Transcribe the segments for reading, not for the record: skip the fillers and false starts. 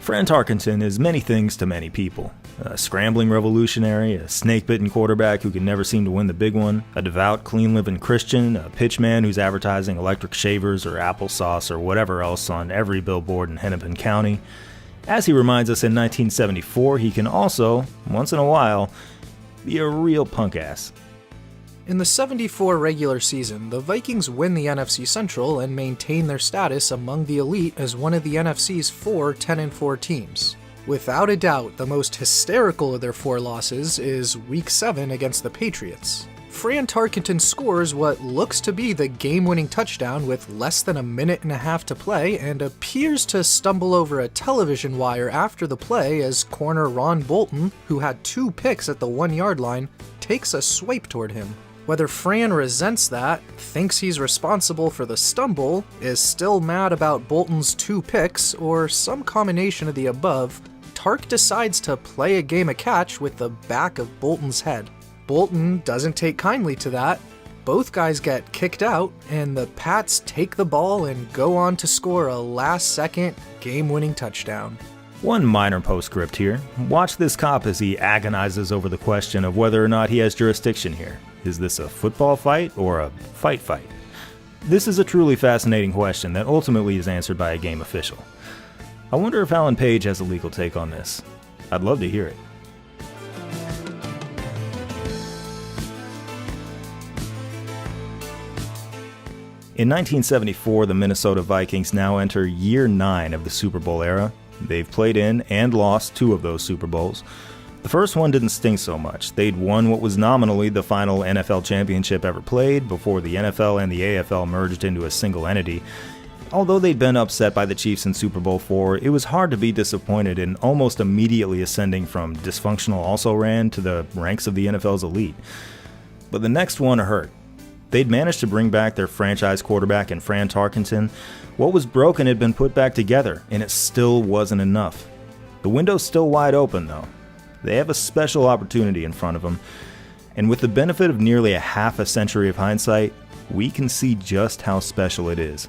Fran Tarkenton is many things to many people. A scrambling revolutionary, a snake-bitten quarterback who can never seem to win the big one, a devout, clean-living Christian, a pitchman who's advertising electric shavers or applesauce or whatever else on every billboard in Hennepin County. As he reminds us in 1974, he can also, once in a while, be a real punk ass. In the 74 regular season, the Vikings win the NFC Central and maintain their status among the elite as one of the NFC's 4 10-4 teams. Without a doubt, the most hysterical of their 4 losses is Week 7 against the Patriots. Fran Tarkenton scores what looks to be the game-winning touchdown with less than a minute and a half to play and appears to stumble over a television wire after the play as corner Ron Bolton, who had 2 picks at the 1-yard line, takes a swipe toward him. Whether Fran resents that, thinks he's responsible for the stumble, is still mad about Bolton's 2 picks, or some combination of the above, Tark decides to play a game of catch with the back of Bolton's head. Bolton doesn't take kindly to that. Both guys get kicked out, and the Pats take the ball and go on to score a last-second, game-winning touchdown. One minor postscript here. Watch this cop as he agonizes over the question of whether or not he has jurisdiction here. Is this a football fight or a fight? This is a truly fascinating question that ultimately is answered by a game official. I wonder if Alan Page has a legal take on this. I'd love to hear it. In 1974, the Minnesota Vikings now enter year 9 of the Super Bowl era. They've played in and lost 2 of those Super Bowls. The first one didn't sting so much. They'd won what was nominally the final NFL championship ever played before the NFL and the AFL merged into a single entity. Although they'd been upset by the Chiefs in Super Bowl IV, it was hard to be disappointed in almost immediately ascending from dysfunctional also-ran to the ranks of the NFL's elite. But the next one hurt. They'd managed to bring back their franchise quarterback in Fran Tarkenton. What was broken had been put back together, and it still wasn't enough. The window's still wide open, though. They have a special opportunity in front of them, and with the benefit of nearly a half a century of hindsight, we can see just how special it is.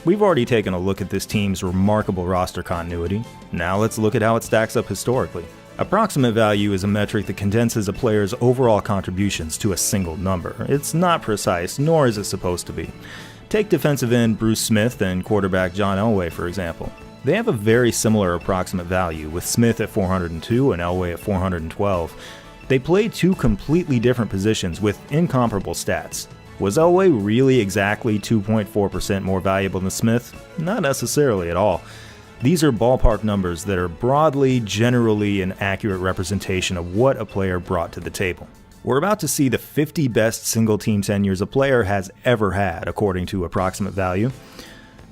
We've already taken a look at this team's remarkable roster continuity. Now let's look at how it stacks up historically. Approximate value is a metric that condenses a player's overall contributions to a single number. It's not precise, nor is it supposed to be. Take defensive end Bruce Smith and quarterback John Elway, for example. They have a very similar approximate value, with Smith at 402 and Elway at 412. They play 2 completely different positions with incomparable stats. Was Elway really exactly 2.4% more valuable than Smith? Not necessarily at all. These are ballpark numbers that are broadly, generally an accurate representation of what a player brought to the table. We're about to see the 50 best single-team tenures a player has ever had, according to approximate value.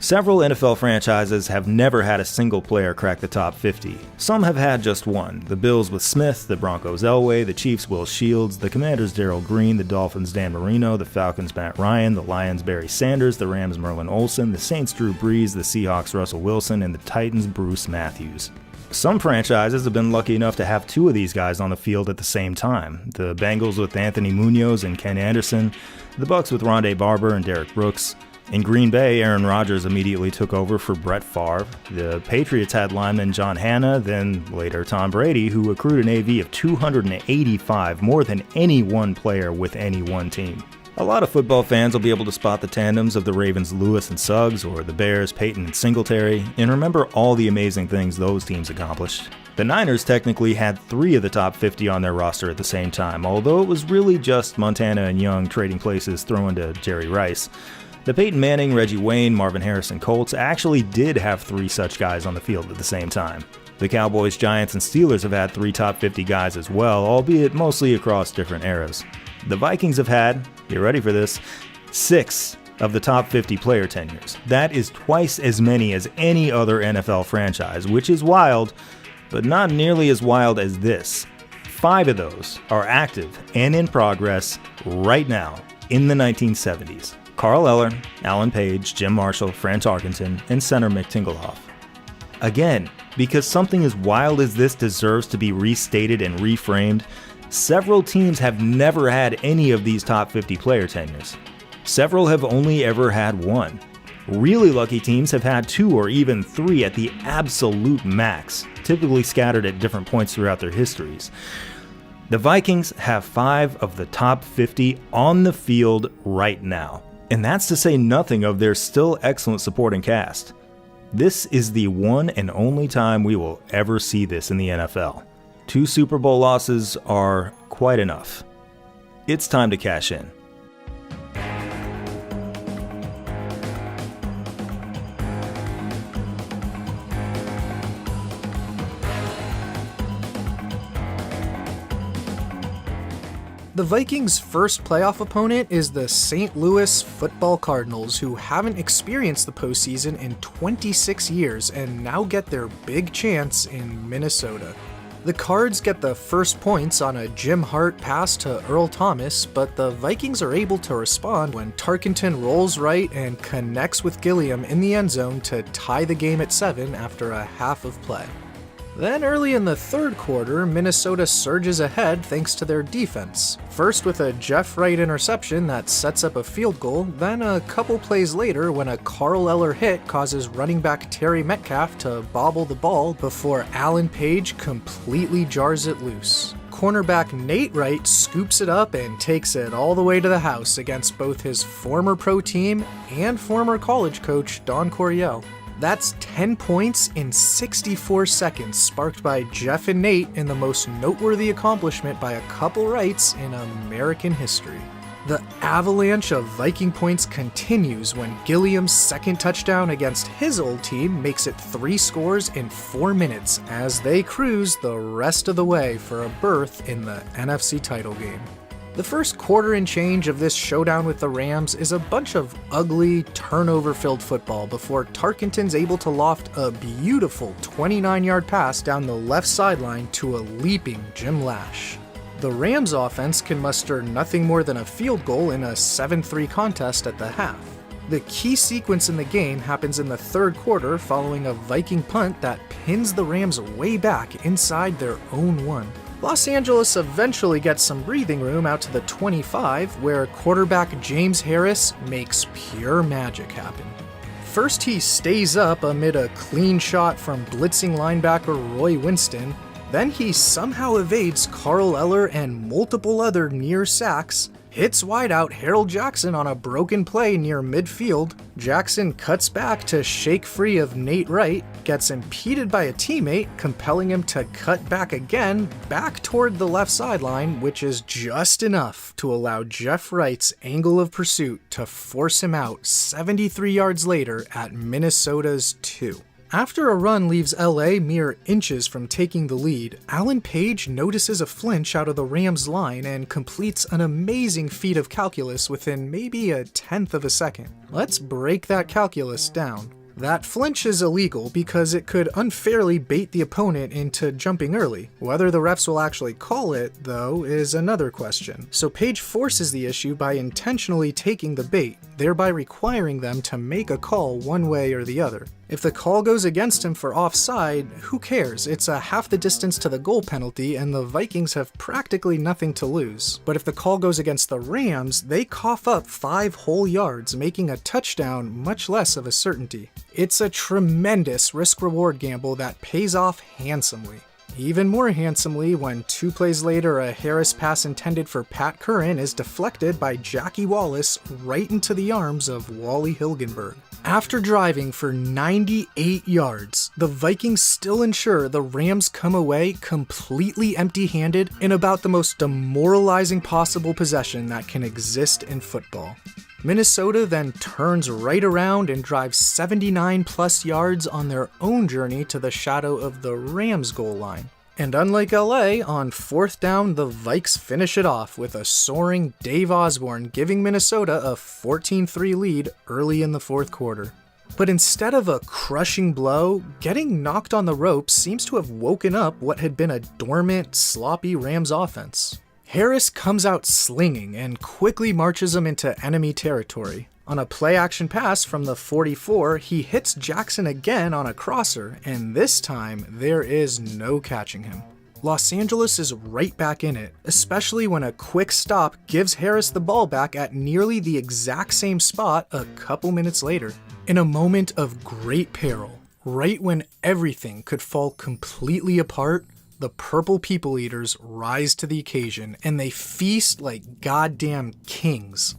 Several NFL franchises have never had a single player crack the top 50. Some have had just one. The Bills with Smith, the Broncos Elway, the Chiefs Will Shields, the Commanders Darrell Green, the Dolphins Dan Marino, the Falcons Matt Ryan, the Lions Barry Sanders, the Rams Merlin Olsen, the Saints Drew Brees, the Seahawks Russell Wilson, and the Titans Bruce Matthews. Some franchises have been lucky enough to have 2 of these guys on the field at the same time. The Bengals with Anthony Munoz and Ken Anderson, the Bucs with Rondé Barber and Derek Brooks. In Green Bay, Aaron Rodgers immediately took over for Brett Favre. The Patriots had lineman John Hanna, then later Tom Brady, who accrued an AV of 285, more than any one player with any one team. A lot of football fans will be able to spot the tandems of the Ravens' Lewis and Suggs, or the Bears' Peyton and Singletary, and remember all the amazing things those teams accomplished. The Niners technically had 3 of the top 50 on their roster at the same time, although it was really just Montana and Young trading places throwing to Jerry Rice. The Peyton Manning, Reggie Wayne, Marvin Harrison Colts actually did have 3 such guys on the field at the same time. The Cowboys, Giants, and Steelers have had 3 top 50 guys as well, albeit mostly across different eras. The Vikings have had, get ready for this, 6 of the top 50 player tenures. That is twice as many as any other NFL franchise, which is wild, but not nearly as wild as this. 5 of those are active and in progress right now in the 1970s. Carl Eller, Alan Page, Jim Marshall, Fran Tarkenton, and center Mick Tingelhoff. Again, because something as wild as this deserves to be restated and reframed, several teams have never had any of these top 50 player tenures. Several have only ever had one. Really lucky teams have had 2 or even 3 at the absolute max, typically scattered at different points throughout their histories. The Vikings have 5 of the top 50 on the field right now, and that's to say nothing of their still excellent supporting cast. This is the one and only time we will ever see this in the NFL. 2 Super Bowl losses are quite enough. It's time to cash in. The Vikings' first playoff opponent is the St. Louis Football Cardinals, who haven't experienced the postseason in 26 years and now get their big chance in Minnesota. The Cards get the first points on a Jim Hart pass to Earl Thomas, but the Vikings are able to respond when Tarkenton rolls right and connects with Gilliam in the end zone to tie the game at 7 after a half of play. Then early in the third quarter, Minnesota surges ahead thanks to their defense. First with a Jeff Wright interception that sets up a field goal, then a couple plays later when a Carl Eller hit causes running back Terry Metcalf to bobble the ball before Alan Page completely jars it loose. Cornerback Nate Wright scoops it up and takes it all the way to the house against both his former pro team and former college coach Don Coryell. That's 10 points in 64 seconds, sparked by Jeff and Nate in the most noteworthy accomplishment by a couple Wrights in American history. The avalanche of Viking points continues when Gilliam's second touchdown against his old team makes it 3 scores in 4 minutes as they cruise the rest of the way for a berth in the NFC title game. The first quarter and change of this showdown with the Rams is a bunch of ugly, turnover-filled football before Tarkenton's able to loft a beautiful 29-yard pass down the left sideline to a leaping Jim Lash. The Rams offense can muster nothing more than a field goal in a 7-3 contest at the half. The key sequence in the game happens in the third quarter following a Viking punt that pins the Rams way back inside their own 1. Los Angeles eventually gets some breathing room out to the 25, where quarterback James Harris makes pure magic happen. First, he stays up amid a clean shot from blitzing linebacker Roy Winston. Then he somehow evades Carl Eller and multiple other near sacks, hits wideout Harold Jackson on a broken play near midfield. Jackson cuts back to shake free of Nate Wright, gets impeded by a teammate, compelling him to cut back again, back toward the left sideline, which is just enough to allow Jeff Wright's angle of pursuit to force him out 73 yards later at Minnesota's 2. After a run leaves LA mere inches from taking the lead, Alan Page notices a flinch out of the Rams' line and completes an amazing feat of calculus within maybe a tenth of a second. Let's break that calculus down. That flinch is illegal because it could unfairly bait the opponent into jumping early. Whether the refs will actually call it, though, is another question. So Page forces the issue by intentionally taking the bait, thereby requiring them to make a call one way or the other. If the call goes against him for offside, who cares? It's a half the distance to the goal penalty and the Vikings have practically nothing to lose. But if the call goes against the Rams, they cough up 5 whole yards, making a touchdown much less of a certainty. It's a tremendous risk-reward gamble that pays off handsomely. Even more handsomely when 2 plays later a Harris pass intended for Pat Curran is deflected by Jackie Wallace right into the arms of Wally Hilgenberg. After driving for 98 yards, the Vikings still ensure the Rams come away completely empty-handed in about the most demoralizing possible possession that can exist in football. Minnesota then turns right around and drives 79 plus yards on their own journey to the shadow of the Rams goal line. And unlike LA, on 4th down, the Vikes finish it off with a soaring Dave Osborne giving Minnesota a 14-3 lead early in the 4th quarter. But instead of a crushing blow, getting knocked on the ropes seems to have woken up what had been a dormant, sloppy Rams offense. Harris comes out slinging and quickly marches them into enemy territory. On a play-action pass from the 44, he hits Jackson again on a crosser, and this time there is no catching him. Los Angeles is right back in it, especially when a quick stop gives Harris the ball back at nearly the exact same spot a couple minutes later. In a moment of great peril, right when everything could fall completely apart, the Purple People Eaters rise to the occasion and they feast like goddamn kings.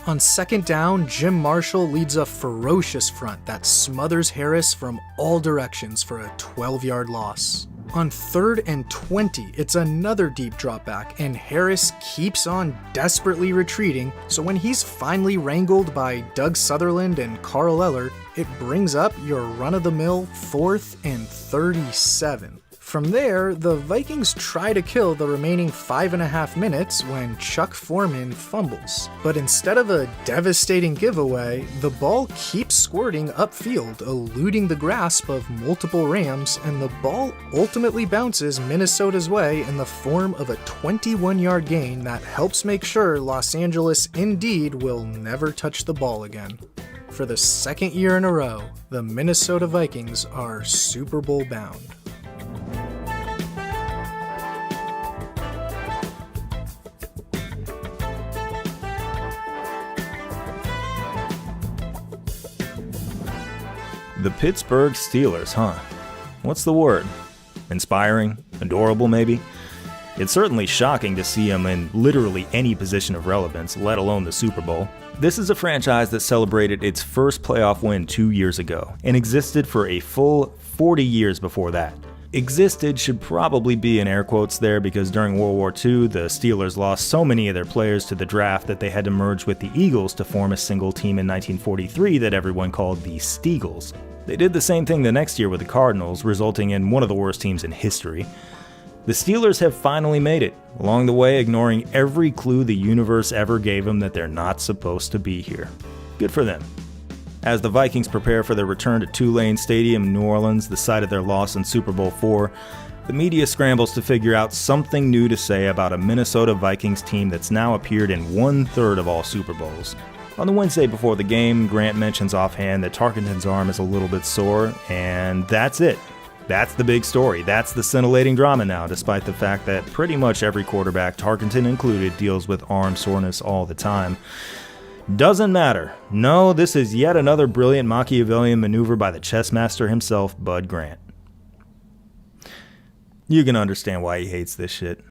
On second down, Jim Marshall leads a ferocious front that smothers Harris from all directions for a 12-yard loss. On 3rd and 20, it's another deep drop back, and Harris keeps on desperately retreating, so when he's finally wrangled by Doug Sutherland and Carl Eller, it brings up your run-of-the-mill 4th and 37. From there, the Vikings try to kill the remaining 5.5 minutes when Chuck Foreman fumbles. But instead of a devastating giveaway, the ball keeps squirting upfield, eluding the grasp of multiple Rams, and the ball ultimately bounces Minnesota's way in the form of a 21-yard gain that helps make sure Los Angeles indeed will never touch the ball again. For the second year in a row, the Minnesota Vikings are Super Bowl bound. The Pittsburgh Steelers, huh? What's the word? Inspiring? Adorable, maybe? It's certainly shocking to see them in literally any position of relevance, let alone the Super Bowl. This is a franchise that celebrated its first playoff win 2 years ago, and existed for a full 40 years before that. Existed should probably be in air quotes there because during World War II, the Steelers lost so many of their players to the draft that they had to merge with the Eagles to form a single team in 1943 that everyone called the Steagles. They did the same thing the next year with the Cardinals, resulting in one of the worst teams in history. The Steelers have finally made it, along the way ignoring every clue the universe ever gave them that they're not supposed to be here. Good for them. As the Vikings prepare for their return to Tulane Stadium in New Orleans, the site of their loss in Super Bowl IV, the media scrambles to figure out something new to say about a Minnesota Vikings team that's now appeared in 1/3 of all Super Bowls. On the Wednesday before the game, Grant mentions offhand that Tarkenton's arm is a little bit sore, and that's it. That's the big story. That's the scintillating drama now, despite the fact that pretty much every quarterback, Tarkenton included, deals with arm soreness all the time. Doesn't matter. No, this is yet another brilliant Machiavellian maneuver by the chess master himself, Bud Grant. You can understand why he hates this shit.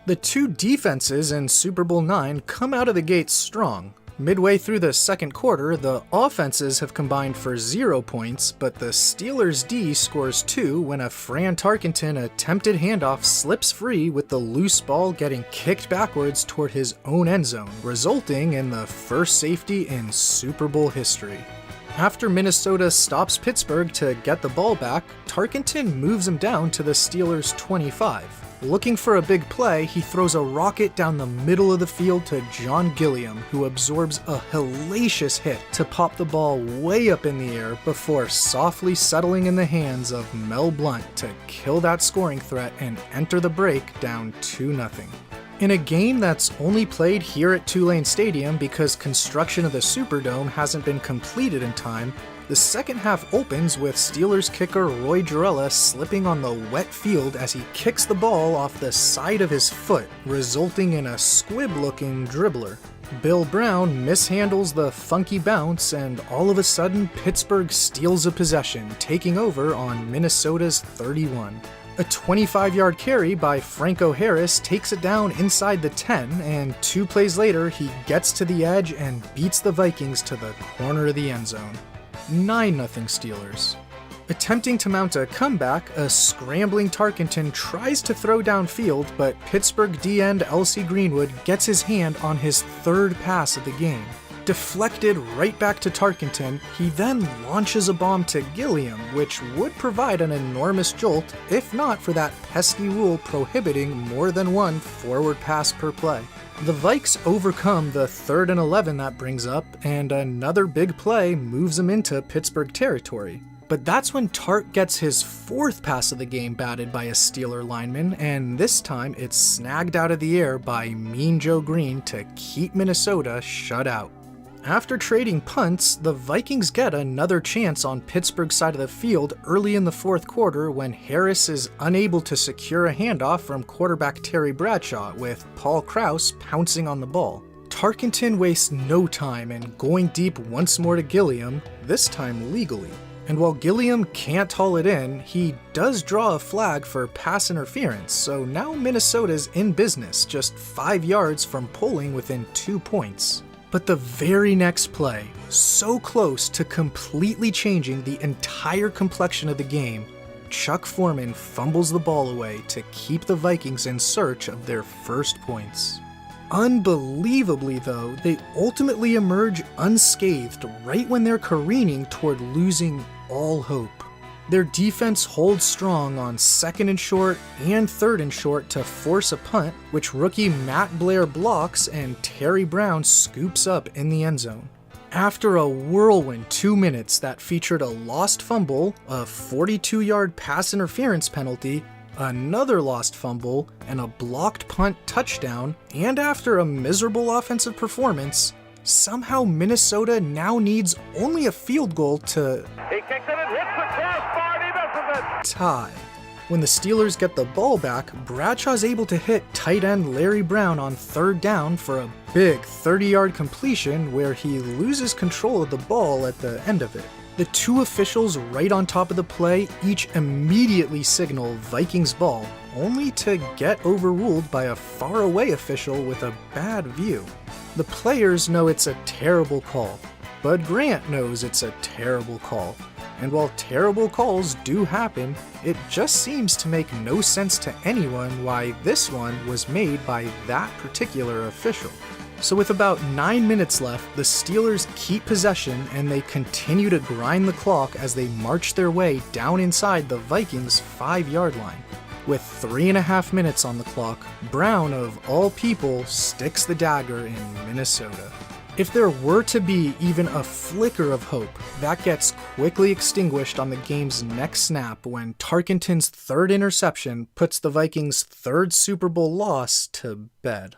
The two defenses in Super Bowl IX come out of the gates strong. Midway through the second quarter, the offenses have combined for 0 points, but the Steelers' D scores 2 when a Fran Tarkenton attempted handoff slips free with the loose ball getting kicked backwards toward his own end zone, resulting in the first safety in Super Bowl history. After Minnesota stops Pittsburgh to get the ball back, Tarkenton moves him down to the Steelers' 25. Looking for a big play, he throws a rocket down the middle of the field to John Gilliam, who absorbs a hellacious hit to pop the ball way up in the air before softly settling in the hands of Mel Blount to kill that scoring threat and enter the break down 2-0. In a game that's only played here at Tulane Stadium because construction of the Superdome hasn't been completed in time, the second half opens with Steelers kicker Roy Gerela slipping on the wet field as he kicks the ball off the side of his foot, resulting in a squib-looking dribbler. Bill Brown mishandles the funky bounce, and all of a sudden Pittsburgh steals a possession, taking over on Minnesota's 31. A 25-yard carry by Franco Harris takes it down inside the 10, and 2 plays later he gets to the edge and beats the Vikings to the corner of the end zone. 9-0 Steelers. Attempting to mount a comeback, a scrambling Tarkenton tries to throw downfield, but Pittsburgh D-end L.C. Greenwood gets his hand on his third pass of the game. Deflected right back to Tarkenton, he then launches a bomb to Gilliam, which would provide an enormous jolt, if not for that pesky rule prohibiting more than one forward pass per play. The Vikes overcome the 3rd and 11 that brings up, and another big play moves them into Pittsburgh territory. But that's when Tart gets his 4th pass of the game batted by a Steeler lineman, and this time it's snagged out of the air by Mean Joe Green to keep Minnesota shut out. After trading punts, the Vikings get another chance on Pittsburgh's side of the field early in the fourth quarter when Harris is unable to secure a handoff from quarterback Terry Bradshaw, with Paul Krause pouncing on the ball. Tarkenton wastes no time and going deep once more to Gilliam, this time legally. And while Gilliam can't haul it in, he does draw a flag for pass interference, so now Minnesota's in business, just 5 yards from pulling within 2 points. But the very next play, so close to completely changing the entire complexion of the game, Chuck Foreman fumbles the ball away to keep the Vikings in search of their first points. Unbelievably though, they ultimately emerge unscathed right when they're careening toward losing all hope. Their defense holds strong on 2nd and short and 3rd and short to force a punt, which rookie Matt Blair blocks and Terry Brown scoops up in the end zone. After a whirlwind 2 minutes that featured a lost fumble, a 42-yard pass interference penalty, another lost fumble, and a blocked punt touchdown, and after a miserable offensive performance, somehow Minnesota now needs only a field goal to He kicks it and hits the crossbar and he misses it. tie. When the Steelers get the ball back, Bradshaw's able to hit tight end Larry Brown on 3rd down for a big 30-yard completion where he loses control of the ball at the end of it. The two officials right on top of the play each immediately signal Vikings ball, only to get overruled by a faraway official with a bad view. The players know it's a terrible call. Bud Grant knows it's a terrible call. And while terrible calls do happen, it just seems to make no sense to anyone why this one was made by that particular official. So with about 9 minutes left, the Steelers keep possession and they continue to grind the clock as they march their way down inside the Vikings' 5-yard line. With 3.5 minutes on the clock, Brown, of all people, sticks the dagger in Minnesota. If there were to be even a flicker of hope, that gets quickly extinguished on the game's next snap when Tarkenton's 3rd interception puts the Vikings' 3rd Super Bowl loss to bed.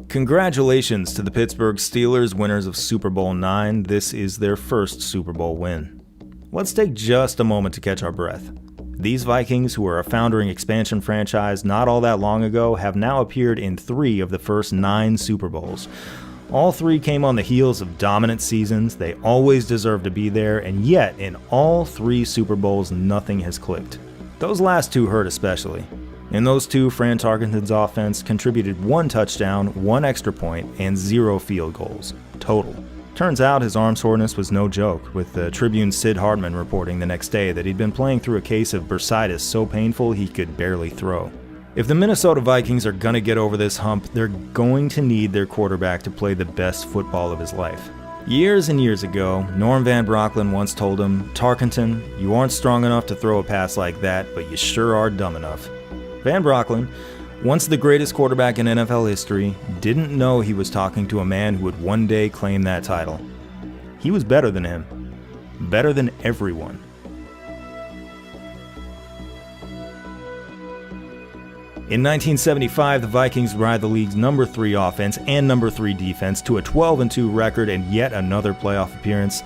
Congratulations to the Pittsburgh Steelers, winners of Super Bowl IX. This is their first Super Bowl win. Let's take just a moment to catch our breath. These Vikings, who were a founding expansion franchise not all that long ago, have now appeared in 3 of the first 9 Super Bowls. All 3 came on the heels of dominant seasons. They always deserve to be there, and yet in all 3 Super Bowls, nothing has clicked. Those last 2 hurt especially. In those 2, Fran Tarkenton's offense contributed 1 touchdown, 1 extra point, and 0 field goals total. Turns out his arm soreness was no joke, with the Tribune's Sid Hartman reporting the next day that he'd been playing through a case of bursitis so painful he could barely throw. If the Minnesota Vikings are gonna get over this hump, they're going to need their quarterback to play the best football of his life. Years and years ago, Norm Van Brocklin once told him, "Tarkenton, you aren't strong enough to throw a pass like that, but you sure are dumb enough." Van Brocklin, once the greatest quarterback in NFL history, didn't know he was talking to a man who would one day claim that title. He was better than him. Better than everyone. In 1975, the Vikings ride the league's number 3 offense and number 3 defense to a 12-2 record and yet another playoff appearance.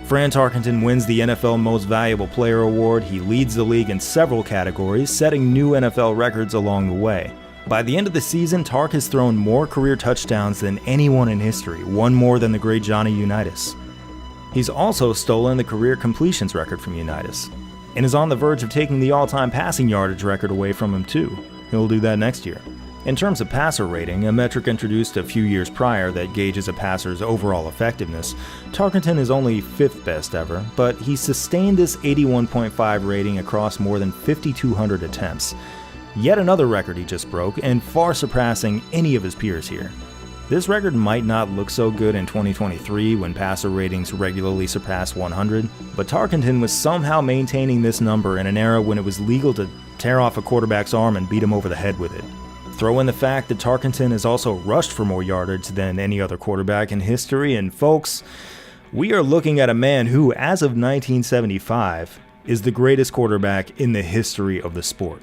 Fran Tarkenton wins the NFL Most Valuable Player award. He leads the league in several categories, setting new NFL records along the way. By the end of the season, Tark has thrown more career touchdowns than anyone in history, 1 more than the great Johnny Unitas. He's also stolen the career completions record from Unitas, and is on the verge of taking the all-time passing yardage record away from him too. He'll do that next year. In terms of passer rating, a metric introduced a few years prior that gauges a passer's overall effectiveness, Tarkenton is only 5th best ever, but he sustained this 81.5 rating across more than 5,200 attempts. Yet another record he just broke, and far surpassing any of his peers here. This record might not look so good in 2023 when passer ratings regularly surpass 100, but Tarkenton was somehow maintaining this number in an era when it was legal to tear off a quarterback's arm and beat him over the head with it. Throw in the fact that Tarkenton has also rushed for more yardage than any other quarterback in history, and folks, we are looking at a man who, as of 1975, is the greatest quarterback in the history of the sport.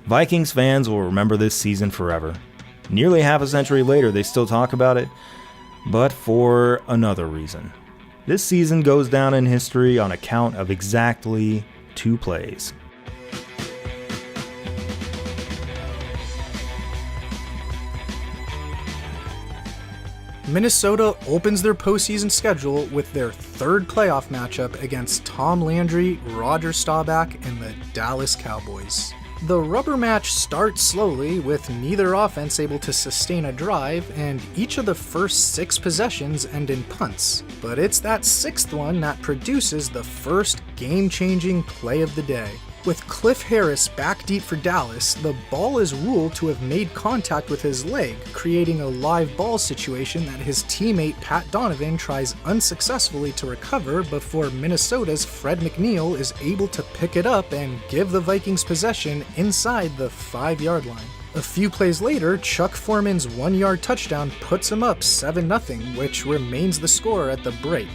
Vikings fans will remember this season forever. Nearly half a century later, they still talk about it, but for another reason. This season goes down in history on account of exactly 2 plays. Minnesota opens their postseason schedule with their 3rd playoff matchup against Tom Landry, Roger Staubach, and the Dallas Cowboys. The rubber match starts slowly, with neither offense able to sustain a drive, and each of the first 6 possessions end in punts. But it's that 6th one that produces the first game-changing play of the day. With Cliff Harris back deep for Dallas, the ball is ruled to have made contact with his leg, creating a live ball situation that his teammate Pat Donovan tries unsuccessfully to recover before Minnesota's Fred McNeil is able to pick it up and give the Vikings possession inside the 5-yard line. A few plays later, Chuck Foreman's 1-yard touchdown puts him up 7-0, which remains the score at the break.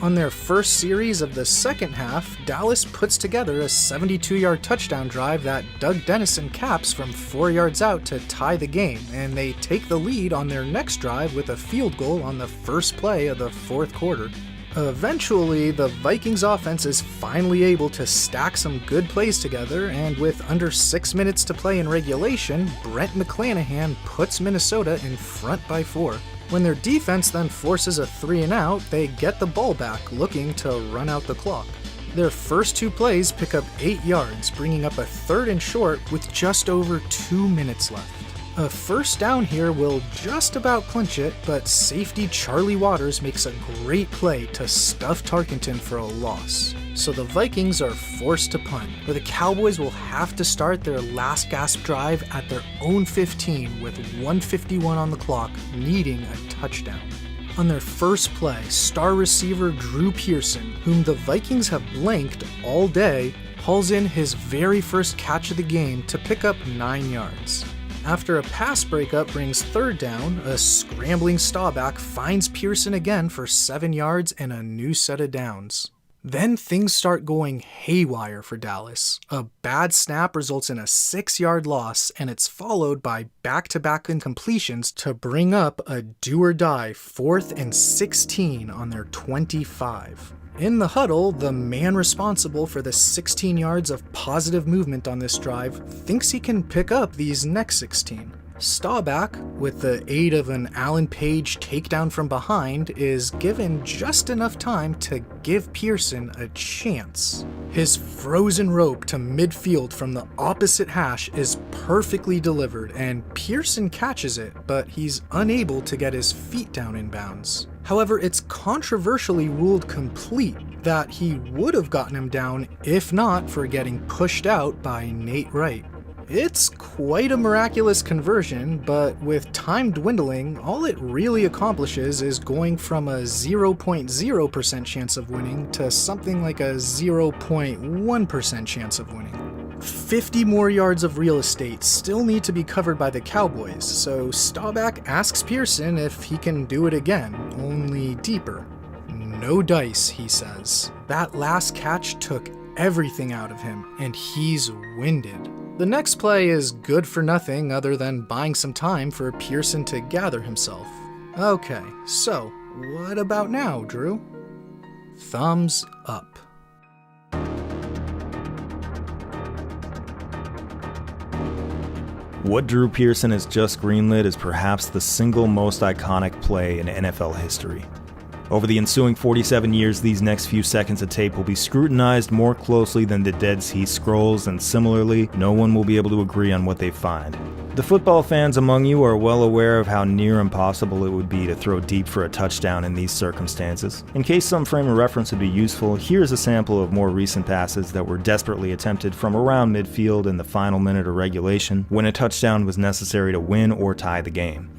On their first series of the second half, Dallas puts together a 72-yard touchdown drive that Doug Dennison caps from 4 yards out to tie the game, and they take the lead on their next drive with a field goal on the first play of the 4th quarter. Eventually, the Vikings offense is finally able to stack some good plays together, and with under 6 minutes to play in regulation, Brent McClanahan puts Minnesota in front by 4. When their defense then forces a 3-and-out, they get the ball back, looking to run out the clock. Their first 2 plays pick up 8 yards, bringing up a 3rd and short with just over 2 minutes left. A first down here will just about clinch it, but safety Charlie Waters makes a great play to stuff Tarkenton for a loss. So the Vikings are forced to punt, where the Cowboys will have to start their last gasp drive at their own 15 with 1:51 on the clock, needing a touchdown. On their first play, star receiver Drew Pearson, whom the Vikings have blanked all day, hauls in his very first catch of the game to pick up 9 yards. After a pass breakup brings 3rd down, a scrambling Staubach finds Pearson again for 7 yards and a new set of downs. Then things start going haywire for Dallas. A bad snap results in a 6-yard loss, and it's followed by back-to-back incompletions to bring up a do-or-die 4th and 16 on their 25. In the huddle, the man responsible for the 16 yards of positive movement on this drive thinks he can pick up these next 16. Staubach, with the aid of an Alan Page takedown from behind, is given just enough time to give Pearson a chance. His frozen rope to midfield from the opposite hash is perfectly delivered, and Pearson catches it, but he's unable to get his feet down in bounds. However, it's controversially ruled complete that he would have gotten him down if not for getting pushed out by Nate Wright. It's quite a miraculous conversion, but with time dwindling, all it really accomplishes is going from a 0.0% chance of winning to something like a 0.1% chance of winning. 50 more yards of real estate still need to be covered by the Cowboys, so Staubach asks Pearson if he can do it again, only deeper. No dice, he says. That last catch took everything out of him, and he's winded. The next play is good for nothing other than buying some time for Pearson to gather himself. Okay, so what about now, Drew? Thumbs up. What Drew Pearson has just greenlit is perhaps the single most iconic play in NFL history. Over the ensuing 47 years, these next few seconds of tape will be scrutinized more closely than the Dead Sea Scrolls, and similarly, no one will be able to agree on what they find. The football fans among you are well aware of how near impossible it would be to throw deep for a touchdown in these circumstances. In case some frame of reference would be useful, here's a sample of more recent passes that were desperately attempted from around midfield in the final minute of regulation, when a touchdown was necessary to win or tie the game.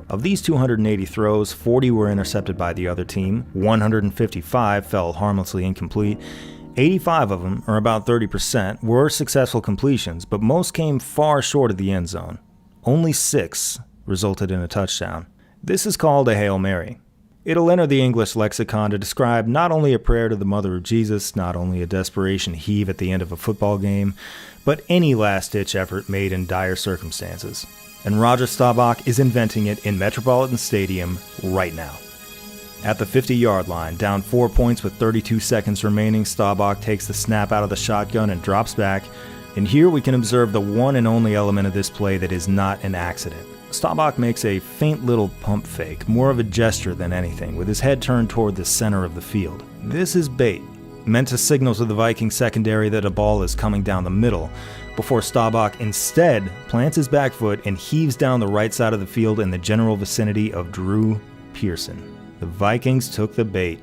Of these 280 throws, 40 were intercepted by the other team, 155 fell harmlessly incomplete, 85 of them, or about 30%, were successful completions, but most came far short of the end zone. Only 6 resulted in a touchdown. This is called a Hail Mary. It'll enter the English lexicon to describe not only a prayer to the mother of Jesus, not only a desperation heave at the end of a football game, but any last-ditch effort made in dire circumstances. and Roger Staubach is inventing it in Metropolitan Stadium right now. At the 50-yard line, down 4 points with 32 seconds remaining, Staubach takes the snap out of the shotgun and drops back, and here we can observe the one and only element of this play that is not an accident. Staubach makes a faint little pump fake, more of a gesture than anything, with his head turned toward the center of the field. This is bait, meant to signal to the Vikings secondary that a ball is coming down the middle, before Staubach instead plants his back foot and heaves down the right side of the field in the general vicinity of Drew Pearson. The Vikings took the bait.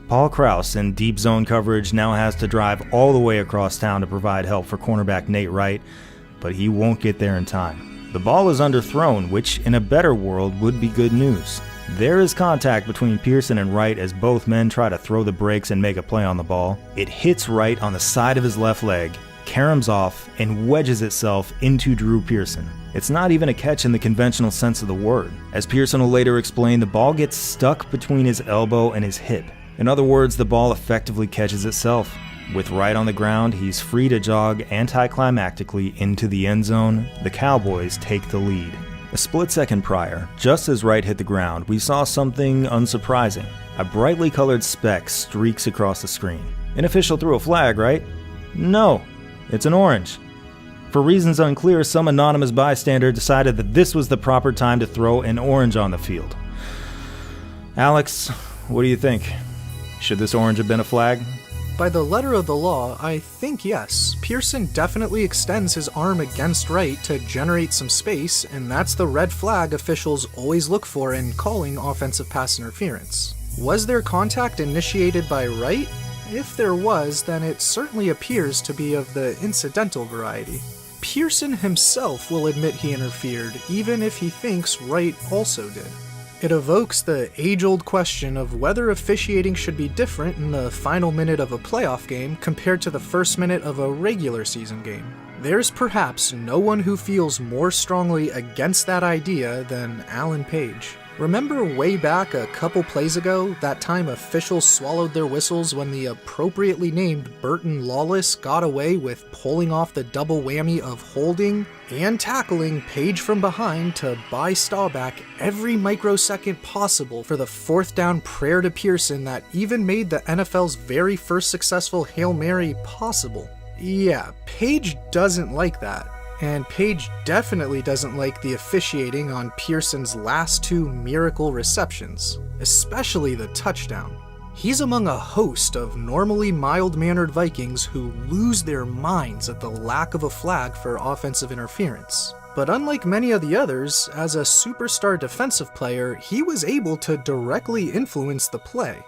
Paul Krause in deep zone coverage now has to drive all the way across town to provide help for cornerback Nate Wright, but he won't get there in time. The ball is underthrown, which in a better world would be good news. There is contact between Pearson and Wright as both men try to throw the brakes and make a play on the ball. It hits Wright on the side of his left leg, caroms off, and wedges itself into Drew Pearson. It's not even a catch in the conventional sense of the word. As Pearson will later explain, the ball gets stuck between his elbow and his hip. In other words, the ball effectively catches itself. With Wright on the ground, he's free to jog anticlimactically into the end zone. The Cowboys take the lead. A split second prior, just as Wright hit the ground, we saw something unsurprising. A brightly colored speck streaks across the screen. An official threw a flag, right? No, it's an orange. For reasons unclear, some anonymous bystander decided that this was the proper time to throw an orange on the field. Alex, what do you think? Should this orange have been a flag? By the letter of the law, I think yes. Pearson definitely extends his arm against Wright to generate some space, and that's the red flag officials always look for in calling offensive pass interference. Was there contact initiated by Wright? If there was, then it certainly appears to be of the incidental variety. Pearson himself will admit he interfered, even if he thinks Wright also did. It evokes the age-old question of whether officiating should be different in the final minute of a playoff game compared to the first minute of a regular season game. There's perhaps no one who feels more strongly against that idea than Alan Page. Remember way back a couple plays ago, that time officials swallowed their whistles when the appropriately named Burton Lawless got away with pulling off the double whammy of holding and tackling Page from behind to buy Staubach every microsecond possible for the fourth down prayer to Pearson that even made the NFL's very first successful Hail Mary possible? Yeah, Page doesn't like that. And Page definitely doesn't like the officiating on Pearson's last two miracle receptions, especially the touchdown. He's among a host of normally mild-mannered Vikings who lose their minds at the lack of a flag for offensive interference. But unlike many of the others, as a superstar defensive player, he was able to directly influence the play.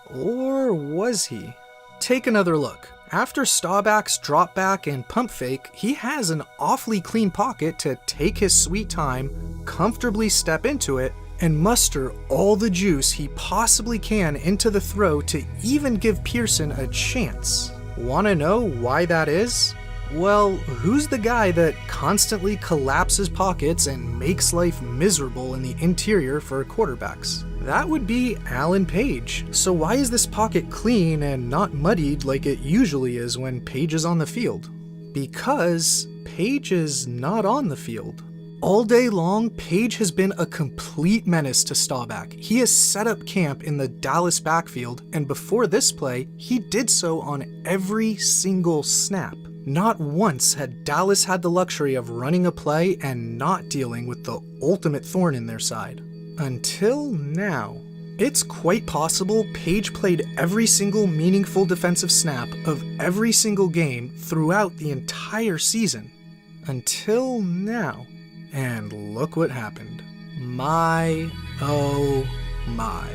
Or was he? Take another look. After Staubach's drop back and pump fake, he has an awfully clean pocket to take his sweet time, comfortably step into it, and muster all the juice he possibly can into the throw to even give Pearson a chance. Wanna know why that is? Well, who's the guy that constantly collapses pockets and makes life miserable in the interior for quarterbacks? That would be Alan Page. So why is this pocket clean and not muddied like it usually is when Page is on the field? Because Page is not on the field. All day long, Page has been a complete menace to Staubach. He has set up camp in the Dallas backfield, and before this play, he did so on every single snap. Not once had Dallas had the luxury of running a play and not dealing with the ultimate thorn in their side. Until now. It's quite possible Page played every single meaningful defensive snap of every single game throughout the entire season. Until now. And look what happened. My, oh my.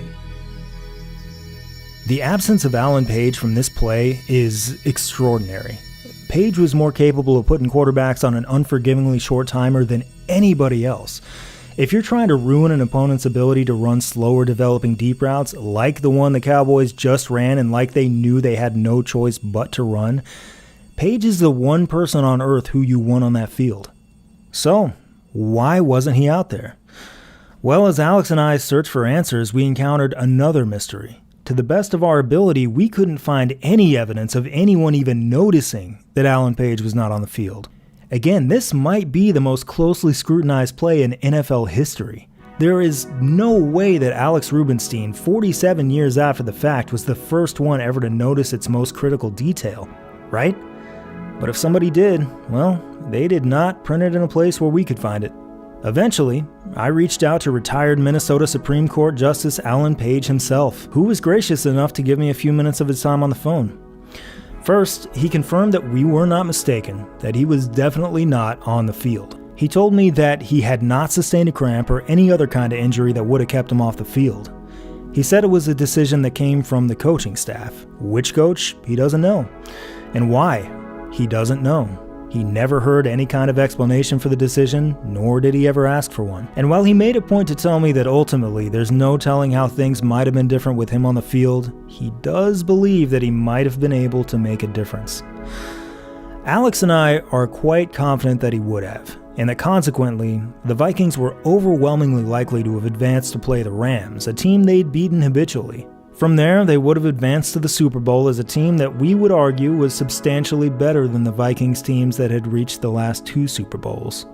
The absence of Alan Page from this play is extraordinary. Page was more capable of putting quarterbacks on an unforgivingly short timer than anybody else. If you're trying to ruin an opponent's ability to run slower developing deep routes, like the one the Cowboys just ran and like they knew they had no choice but to run, Page is the one person on earth who you want on that field. So, why wasn't he out there? Well, as Alex and I searched for answers, we encountered another mystery. To the best of our ability, we couldn't find any evidence of anyone even noticing that Alan Page was not on the field. Again, this might be the most closely scrutinized play in NFL history. There is no way that Alex Rubenstein, 47 years after the fact, was the first one ever to notice its most critical detail, right? But if somebody did, well, they did not print it in a place where we could find it. Eventually, I reached out to retired Minnesota Supreme Court Justice Alan Page himself, who was gracious enough to give me a few minutes of his time on the phone. First, he confirmed that we were not mistaken, that he was definitely not on the field. He told me that he had not sustained a cramp or any other kind of injury that would have kept him off the field. He said it was a decision that came from the coaching staff. Which coach? He doesn't know. And why? He doesn't know. He never heard any kind of explanation for the decision, nor did he ever ask for one. And while he made a point to tell me that ultimately there's no telling how things might have been different with him on the field, he does believe that he might have been able to make a difference. Alex and I are quite confident that he would have, and that consequently, the Vikings were overwhelmingly likely to have advanced to play the Rams, a team they'd beaten habitually. From there, they would have advanced to the Super Bowl as a team that we would argue was substantially better than the Vikings teams that had reached the last 2 Super Bowls.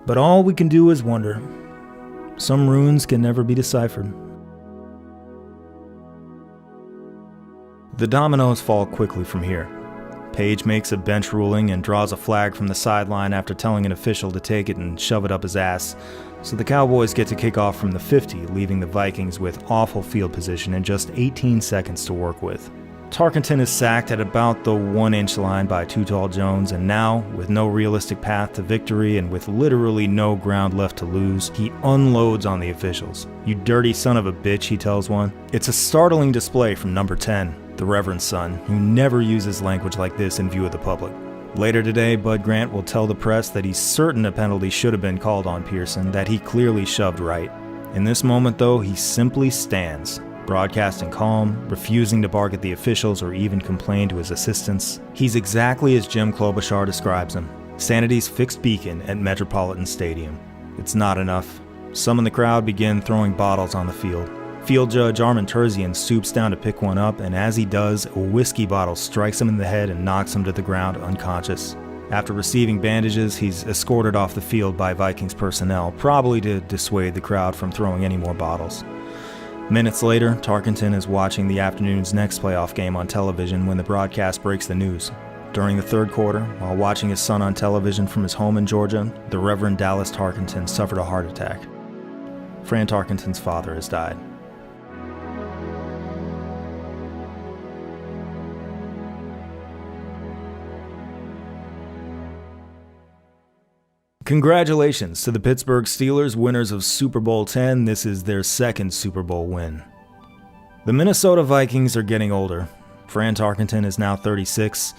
But all we can do is wonder. Some runes can never be deciphered. The dominoes fall quickly from here. Page makes a bench ruling and draws a flag from the sideline after telling an official to take it and shove it up his ass. So the Cowboys get to kick off from the 50, leaving the Vikings with awful field position and just 18 seconds to work with. Tarkenton is sacked at about the 1-inch line by Too Tall Jones, and now, with no realistic path to victory and with literally no ground left to lose, he unloads on the officials. "You dirty son of a bitch," he tells one. It's a startling display from number 10, the Reverend's son, who never uses language like this in view of the public. Later today, Bud Grant will tell the press that he's certain a penalty should have been called on Pearson, that he clearly shoved right. In this moment, though, he simply stands, broadcasting calm, refusing to bark at the officials or even complain to his assistants. He's exactly as Jim Klobuchar describes him, sanity's fixed beacon at Metropolitan Stadium. It's not enough. Some in the crowd begin throwing bottles on the field. Field judge Armin Terzian stoops down to pick one up, and as he does, a whiskey bottle strikes him in the head and knocks him to the ground unconscious. After receiving bandages, he's escorted off the field by Vikings personnel, probably to dissuade the crowd from throwing any more bottles. Minutes later, Tarkenton is watching the afternoon's next playoff game on television when the broadcast breaks the news. During the third quarter, while watching his son on television from his home in Georgia, the Reverend Dallas Tarkenton suffered a heart attack. Fran Tarkenton's father has died. Congratulations to the Pittsburgh Steelers, winners of Super Bowl X. This is their second Super Bowl win. The Minnesota Vikings are getting older. Fran Tarkenton is now 36.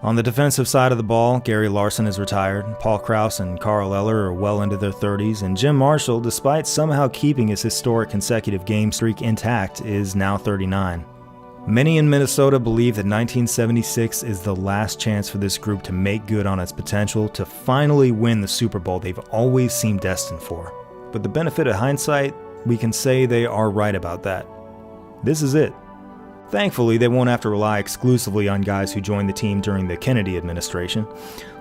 On the defensive side of the ball, Gary Larson is retired, Paul Krause and Carl Eller are well into their 30s, and Jim Marshall, despite somehow keeping his historic consecutive game streak intact, is now 39. Many in Minnesota believe that 1976 is the last chance for this group to make good on its potential to finally win the Super Bowl they've always seemed destined for. With the benefit of hindsight, we can say they are right about that. This is it. Thankfully, they won't have to rely exclusively on guys who joined the team during the Kennedy administration.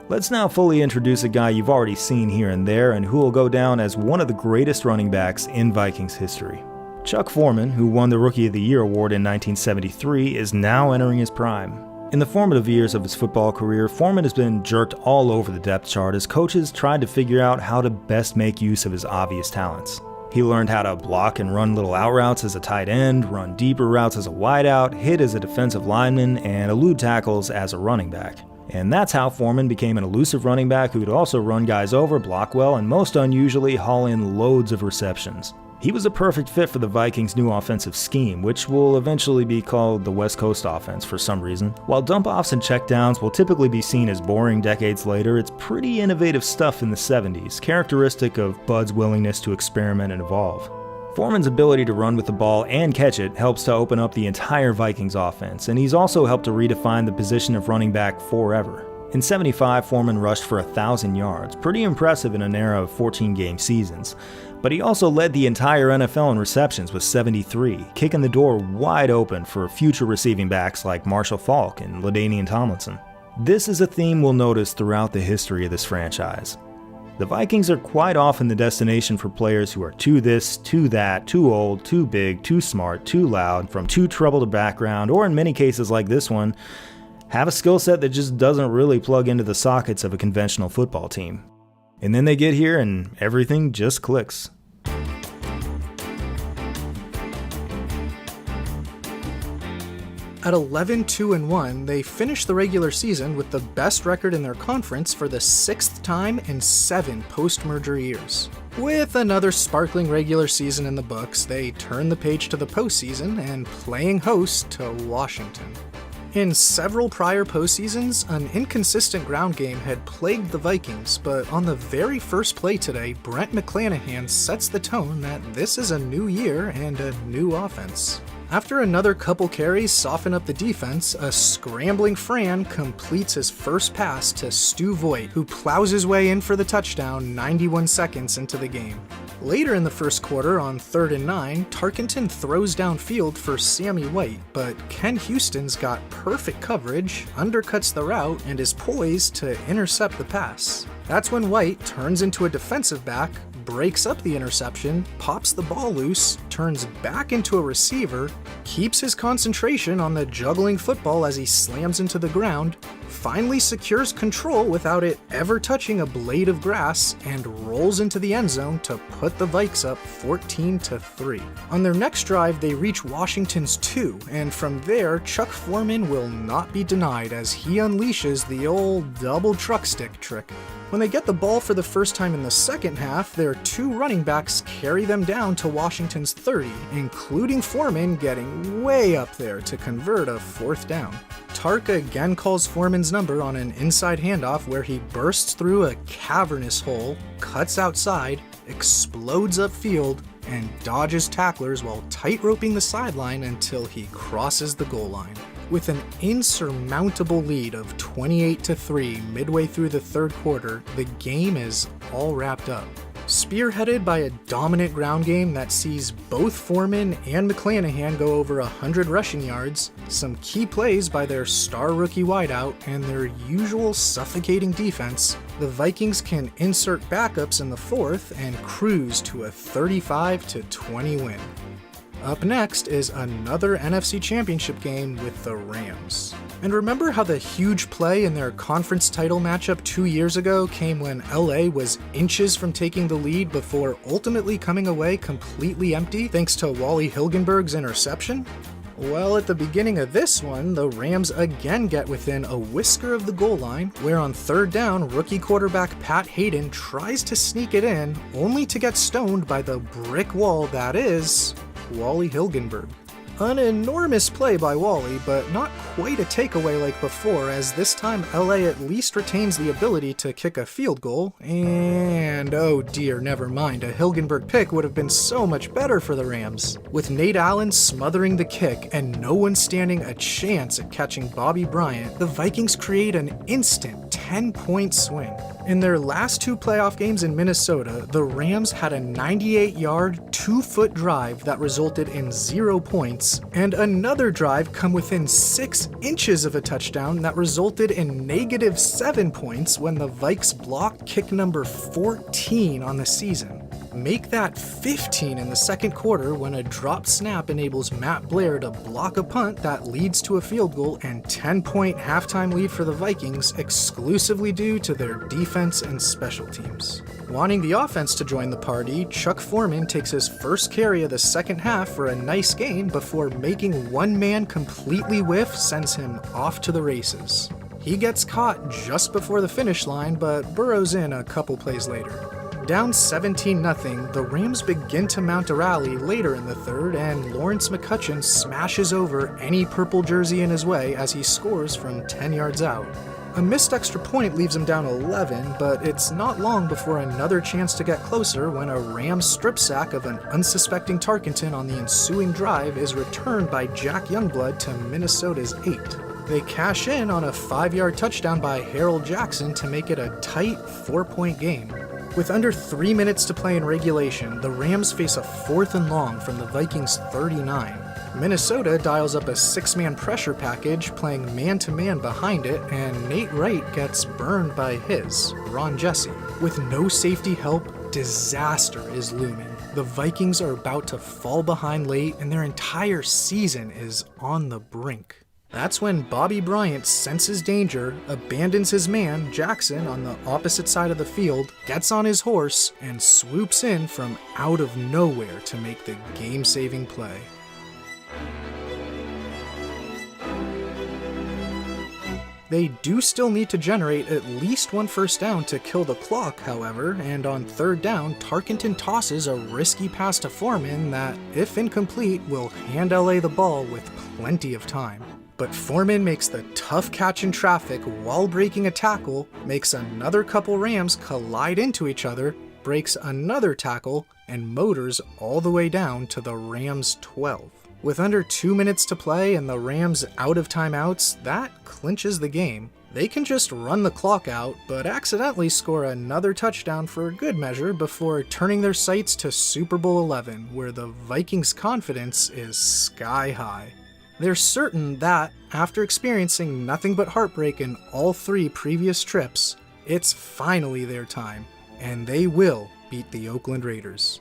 Let's now fully introduce a guy you've already seen here and there and who will go down as one of the greatest running backs in Vikings history. Chuck Foreman, who won the Rookie of the Year award in 1973, is now entering his prime. In the formative years of his football career, Foreman has been jerked all over the depth chart as coaches tried to figure out how to best make use of his obvious talents. He learned how to block and run little out routes as a tight end, run deeper routes as a wideout, hit as a defensive lineman, and elude tackles as a running back. And that's how Foreman became an elusive running back who could also run guys over, block well, and most unusually haul in loads of receptions. He was a perfect fit for the Vikings' new offensive scheme, which will eventually be called the West Coast offense for some reason. While dump-offs and checkdowns will typically be seen as boring decades later, it's pretty innovative stuff in the 70s, characteristic of Bud's willingness to experiment and evolve. Foreman's ability to run with the ball and catch it helps to open up the entire Vikings offense, and he's also helped to redefine the position of running back forever. In '75, Foreman rushed for 1,000 yards, pretty impressive in an era of 14-game seasons. But he also led the entire NFL in receptions with 73, kicking the door wide open for future receiving backs like Marshall Faulk and LaDainian Tomlinson. This is a theme we'll notice throughout the history of this franchise. The Vikings are quite often the destination for players who are too this, too that, too old, too big, too smart, too loud, from too troubled a background, or in many cases like this one, have a skill set that just doesn't really plug into the sockets of a conventional football team. And then they get here and everything just clicks. At 11-2-1, they finished the regular season with the best record in their conference for the 6th time in 7 post-merger years. With another sparkling regular season in the books, they turn the page to the postseason and playing host to Washington. In several prior postseasons, an inconsistent ground game had plagued the Vikings, but on the very first play today, Brent McClanahan sets the tone that this is a new year and a new offense. After another couple carries soften up the defense, a scrambling Fran completes his first pass to Stu Voigt, who plows his way in for the touchdown 91 seconds into the game. Later in the first quarter, on 3rd and 9, Tarkenton throws downfield for Sammy White, but Ken Houston's got perfect coverage, undercuts the route, and is poised to intercept the pass. That's when White turns into a defensive back, breaks up the interception, pops the ball loose, turns back into a receiver, keeps his concentration on the juggling football as he slams into the ground, finally secures control without it ever touching a blade of grass, and rolls into the end zone to put the Vikes up 14-3. On their next drive, they reach Washington's 2, and from there, Chuck Foreman will not be denied as he unleashes the old double truck stick trick. When they get the ball for the first time in the second half, their 2 running backs carry them down to Washington's 30, including Foreman getting way up there to convert a 4th down. Tark again calls Foreman's number on an inside handoff where he bursts through a cavernous hole, cuts outside, explodes upfield, and dodges tacklers while tight-roping the sideline until he crosses the goal line. With an insurmountable lead of 28-3 midway through the third quarter, the game is all wrapped up. Spearheaded by a dominant ground game that sees both Foreman and McClanahan go over 100 rushing yards, some key plays by their star rookie wideout, and their usual suffocating defense, the Vikings can insert backups in the 4th and cruise to a 35-20 win. Up next is another NFC Championship game with the Rams. And remember how the huge play in their conference title matchup 2 years ago came when LA was inches from taking the lead before ultimately coming away completely empty thanks to Wally Hilgenberg's interception? Well, at the beginning of this one, the Rams again get within a whisker of the goal line, where on 3rd down, rookie quarterback Pat Hayden tries to sneak it in, only to get stoned by the brick wall that is Wally Hilgenberg. An enormous play by Wally, but not quite a takeaway like before, as this time LA at least retains the ability to kick a field goal, and oh dear, never mind, a Hilgenberg pick would have been so much better for the Rams. With Nate Allen smothering the kick and no one standing a chance at catching Bobby Bryant, the Vikings create an instant 10-point swing. In their last 2 playoff games in Minnesota, the Rams had a 98-yard, 2-foot drive that resulted in 0 points, and another drive come within 6 inches of a touchdown that resulted in -7 points when the Vikes blocked kick number 14 on the season. Make that 15 in the second quarter when a dropped snap enables Matt Blair to block a punt that leads to a field goal, and 10-point halftime lead for the Vikings exclusively due to their defense and special teams. Wanting the offense to join the party, Chuck Foreman takes his first carry of the second half for a nice gain before making one man completely whiff sends him off to the races. He gets caught just before the finish line, but burrows in a couple plays later. Down 17-0, the Rams begin to mount a rally later in the third, and Lawrence McCutcheon smashes over any purple jersey in his way as he scores from 10 yards out. A missed extra point leaves him down 11, but it's not long before another chance to get closer when a Rams strip sack of an unsuspecting Tarkenton on the ensuing drive is returned by Jack Youngblood to Minnesota's 8. They cash in on a 5-yard touchdown by Harold Jackson to make it a tight 4-point game. With under 3 minutes to play in regulation, the Rams face a 4th and long from the Vikings' 39. Minnesota dials up a 6-man pressure package, playing man-to-man behind it, and Nate Wright gets burned by his, Ron Jesse. With no safety help, disaster is looming. The Vikings are about to fall behind late, and their entire season is on the brink. That's when Bobby Bryant senses danger, abandons his man, Jackson, on the opposite side of the field, gets on his horse, and swoops in from out of nowhere to make the game-saving play. They do still need to generate at least one first down to kill the clock, however, and on third down, Tarkenton tosses a risky pass to Foreman that, if incomplete, will hand LA the ball with plenty of time. But Foreman makes the tough catch in traffic while breaking a tackle, makes another couple Rams collide into each other, breaks another tackle, and motors all the way down to the Rams' 12. With under 2 minutes to play and the Rams out of timeouts, that clinches the game. They can just run the clock out, but accidentally score another touchdown for good measure before turning their sights to Super Bowl XI, where the Vikings' confidence is sky high. They're certain that, after experiencing nothing but heartbreak in all 3 previous trips, it's finally their time, and they will beat the Oakland Raiders.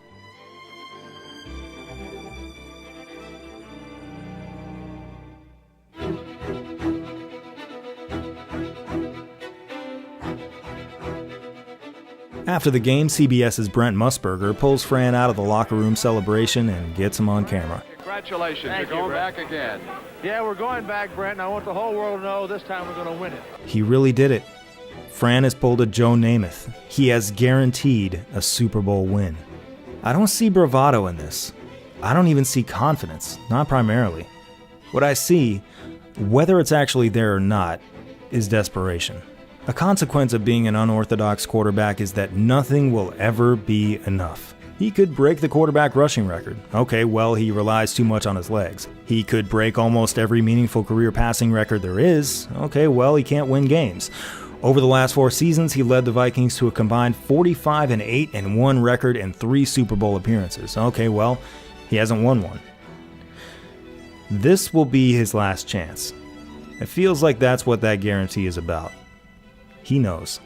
After the game, CBS's Brent Musburger pulls Fran out of the locker room celebration and gets him on camera. Congratulations, you're going back again. Yeah, we're going back, Brent, and I want the whole world to know this time we're going to win it. He really did it. Fran has pulled a Joe Namath. He has guaranteed a Super Bowl win. I don't see bravado in this. I don't even see confidence, not primarily. What I see, whether it's actually there or not, is desperation. A consequence of being an unorthodox quarterback is that nothing will ever be enough. He could break the quarterback rushing record. Okay, well, he relies too much on his legs. He could break almost every meaningful career passing record there is. Okay, well, he can't win games. Over the last 4 seasons, he led the Vikings to a combined 45-8-1 record and 3 Super Bowl appearances. Okay, well, he hasn't won one. This will be his last chance. It feels like that's what that guarantee is about. He knows.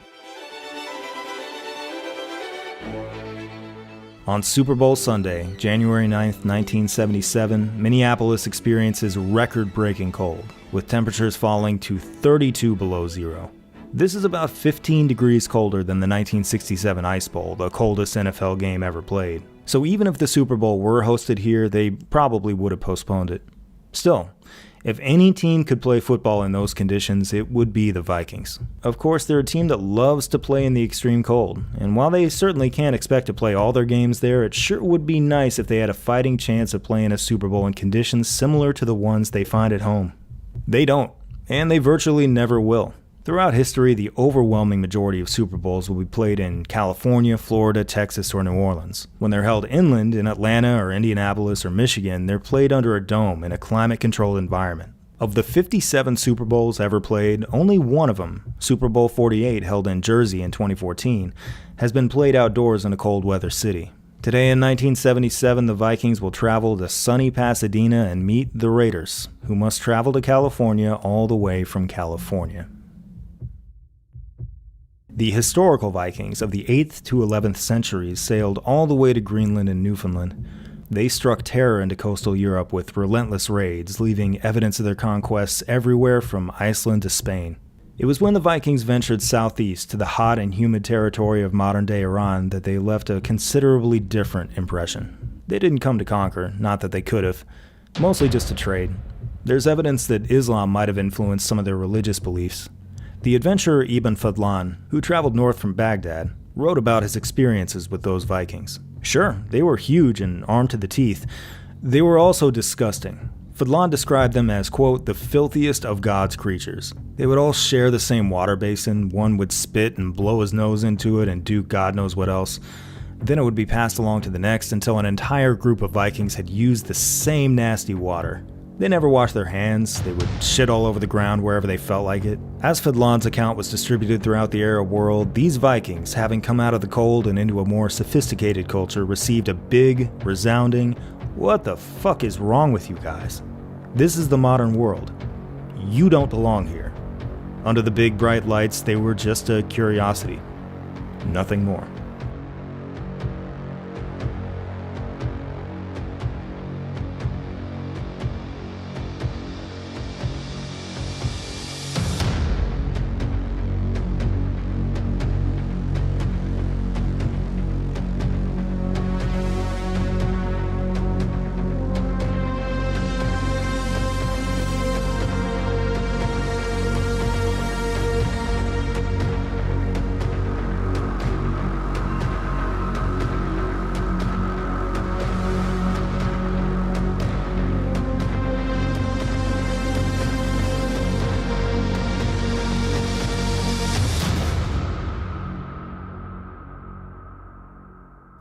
On Super Bowl Sunday, January 9th, 1977, Minneapolis experiences record-breaking cold, with temperatures falling to 32 below zero. This is about 15 degrees colder than the 1967 Ice Bowl, the coldest NFL game ever played. So even if the Super Bowl were hosted here, they probably would have postponed it. Still, if any team could play football in those conditions, it would be the Vikings. Of course, they're a team that loves to play in the extreme cold, and while they certainly can't expect to play all their games there, it sure would be nice if they had a fighting chance of playing a Super Bowl in conditions similar to the ones they find at home. They don't, and they virtually never will. Throughout history, the overwhelming majority of Super Bowls will be played in California, Florida, Texas, or New Orleans. When they're held inland in Atlanta or Indianapolis or Michigan, they're played under a dome in a climate-controlled environment. Of the 57 Super Bowls ever played, only one of them, Super Bowl 48 held in Jersey in 2014, has been played outdoors in a cold weather city. Today in 1977, the Vikings will travel to sunny Pasadena and meet the Raiders, who must travel to California all the way from California. The historical Vikings of the 8th to 11th centuries sailed all the way to Greenland and Newfoundland. They struck terror into coastal Europe with relentless raids, leaving evidence of their conquests everywhere from Iceland to Spain. It was when the Vikings ventured southeast to the hot and humid territory of modern-day Iran that they left a considerably different impression. They didn't come to conquer, not that they could have, mostly just to trade. There's evidence that Islam might have influenced some of their religious beliefs. The adventurer Ibn Fadlan, who traveled north from Baghdad, wrote about his experiences with those Vikings. Sure, they were huge and armed to the teeth. They were also disgusting. Fadlan described them as, quote, the filthiest of God's creatures. They would all share the same water basin. One would spit and blow his nose into it and do God knows what else. Then it would be passed along to the next until an entire group of Vikings had used the same nasty water. They never washed their hands. They would shit all over the ground wherever they felt like it. As Fadlan's account was distributed throughout the Arab world, these Vikings, having come out of the cold and into a more sophisticated culture, received a big, resounding, What the fuck is wrong with you guys? This is the modern world. You don't belong here. Under the big bright lights, they were just a curiosity. Nothing more.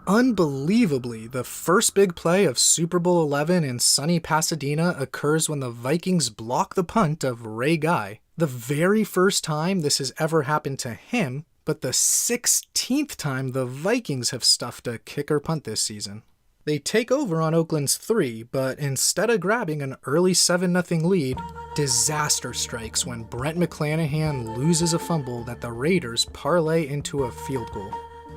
Unbelievably, the first big play of Super Bowl XI in sunny Pasadena occurs when the Vikings block the punt of Ray Guy. The very first time this has ever happened to him, but the 16th time the Vikings have stuffed a kicker punt this season. They take over on Oakland's 3, but instead of grabbing an early 7-0 lead, disaster strikes when Brent McClanahan loses a fumble that the Raiders parlay into a field goal.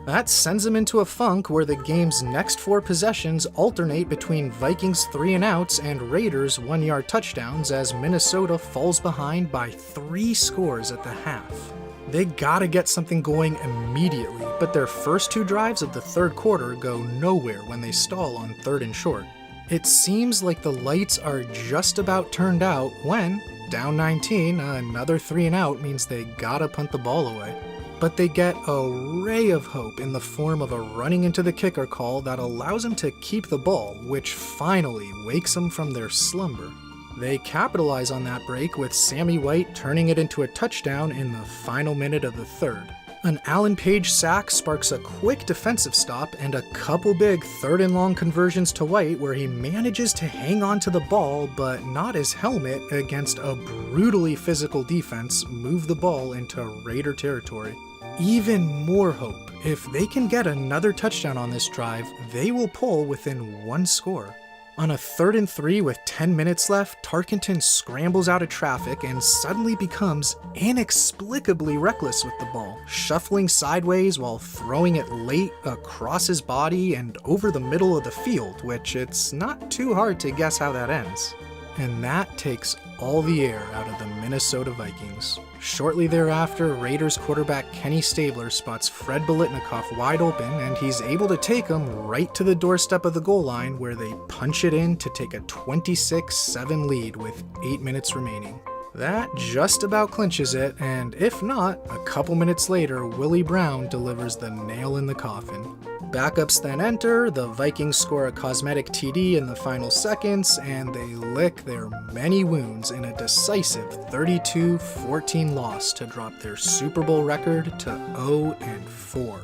That sends them into a funk where the game's next 4 possessions alternate between Vikings 3-and-outs and Raiders 1-yard touchdowns as Minnesota falls behind by 3 scores at the half. They gotta get something going immediately, but their first 2 drives of the third quarter go nowhere when they stall on 3rd and short. It seems like the lights are just about turned out when, down 19, another 3-and-out means they gotta punt the ball away. But they get a ray of hope in the form of a running into the kicker call that allows them to keep the ball, which finally wakes them from their slumber. They capitalize on that break with Sammy White turning it into a touchdown in the final minute of the third. An Alan Page sack sparks a quick defensive stop and a couple big 3rd and long conversions to White where he manages to hang on to the ball but not his helmet against a brutally physical defense move the ball into Raider territory. Even more hope. If they can get another touchdown on this drive, they will pull within 1 score. On a 3rd and 3 with 10 minutes left, Tarkenton scrambles out of traffic and suddenly becomes inexplicably reckless with the ball, shuffling sideways while throwing it late across his body and over the middle of the field, which it's not too hard to guess how that ends. And that takes all the air out of the Minnesota Vikings. Shortly thereafter, Raiders quarterback Kenny Stabler spots Fred Biletnikoff wide open, and he's able to take him right to the doorstep of the goal line where they punch it in to take a 26-7 lead with 8 minutes remaining. That just about clinches it, and if not, a couple minutes later, Willie Brown delivers the nail in the coffin. Backups then enter, the Vikings score a cosmetic TD in the final seconds, and they lick their many wounds in a decisive 32-14 loss to drop their Super Bowl record to 0-4.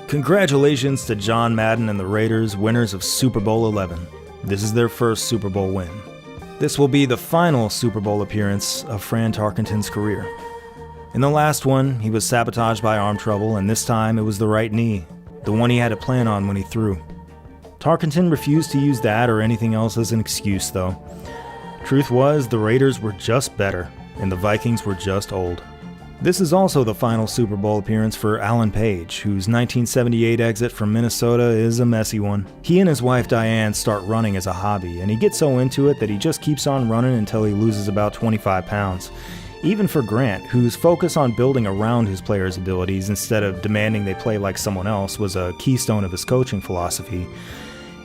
Congratulations to John Madden and the Raiders, winners of Super Bowl XI. This is their first Super Bowl win. This will be the final Super Bowl appearance of Fran Tarkenton's career. In the last one, he was sabotaged by arm trouble, and this time it was the right knee, the one he had to plan on when he threw. Tarkenton refused to use that or anything else as an excuse, though. Truth was, the Raiders were just better, and the Vikings were just old. This is also the final Super Bowl appearance for Alan Page, whose 1978 exit from Minnesota is a messy one. He and his wife Diane start running as a hobby, and he gets so into it that he just keeps on running until he loses about 25 pounds. Even for Grant, whose focus on building around his players' abilities instead of demanding they play like someone else was a keystone of his coaching philosophy,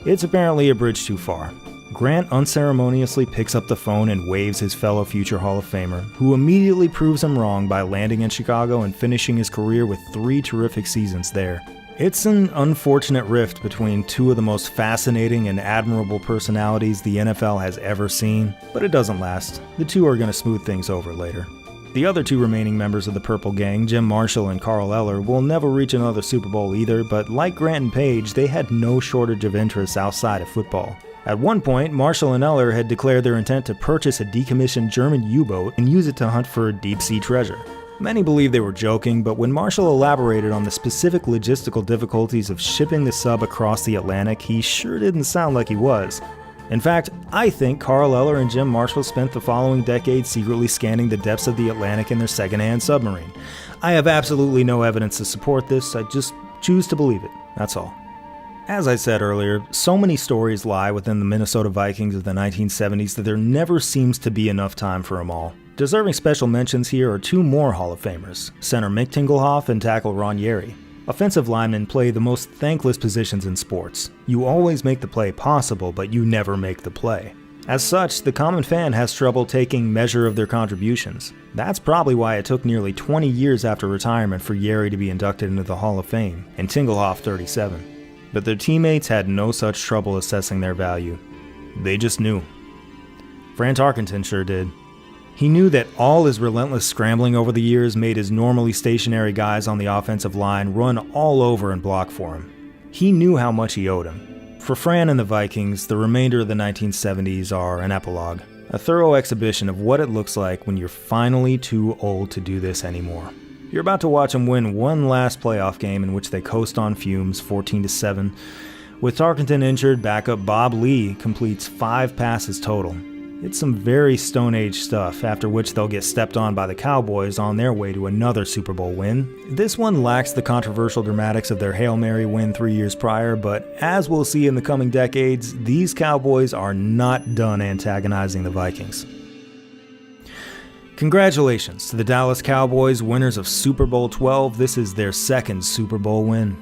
it's apparently a bridge too far. Grant unceremoniously picks up the phone and waves his fellow future Hall of Famer, who immediately proves him wrong by landing in Chicago and finishing his career with 3 terrific seasons there. It's an unfortunate rift between 2 of the most fascinating and admirable personalities the NFL has ever seen, but it doesn't last. The 2 are going to smooth things over later. The other 2 remaining members of the Purple Gang, Jim Marshall and Carl Eller, will never reach another Super Bowl either, but like Grant and Page, they had no shortage of interests outside of football. At one point, Marshall and Eller had declared their intent to purchase a decommissioned German U-boat and use it to hunt for deep-sea treasure. Many believe they were joking, but when Marshall elaborated on the specific logistical difficulties of shipping the sub across the Atlantic, he sure didn't sound like he was. In fact, I think Carl Eller and Jim Marshall spent the following decade secretly scanning the depths of the Atlantic in their second-hand submarine. I have absolutely no evidence to support this, I just choose to believe it, that's all. As I said earlier, so many stories lie within the Minnesota Vikings of the 1970s that there never seems to be enough time for them all. Deserving special mentions here are two more Hall of Famers, center Mick Tingelhoff and tackle Ron Yeri. Offensive linemen play the most thankless positions in sports. You always make the play possible, but you never make the play. As such, the common fan has trouble taking measure of their contributions. That's probably why it took nearly 20 years after retirement for Yeri to be inducted into the Hall of Fame, and Tingelhoff 37. But their teammates had no such trouble assessing their value. They just knew. Fran Tarkenton sure did. He knew that all his relentless scrambling over the years made his normally stationary guys on the offensive line run all over and block for him. He knew how much he owed him. For Fran and the Vikings, the remainder of the 1970s are an epilogue, a thorough exhibition of what it looks like when you're finally too old to do this anymore. You're about to watch them win one last playoff game in which they coast on fumes 14-7. With Tarkenton injured, backup Bob Lee completes 5 passes total. It's some very Stone Age stuff, after which they'll get stepped on by the Cowboys on their way to another Super Bowl win. This one lacks the controversial dramatics of their Hail Mary win 3 years prior, but as we'll see in the coming decades, these Cowboys are not done antagonizing the Vikings. Congratulations to the Dallas Cowboys, winners of Super Bowl XII. This is their second Super Bowl win.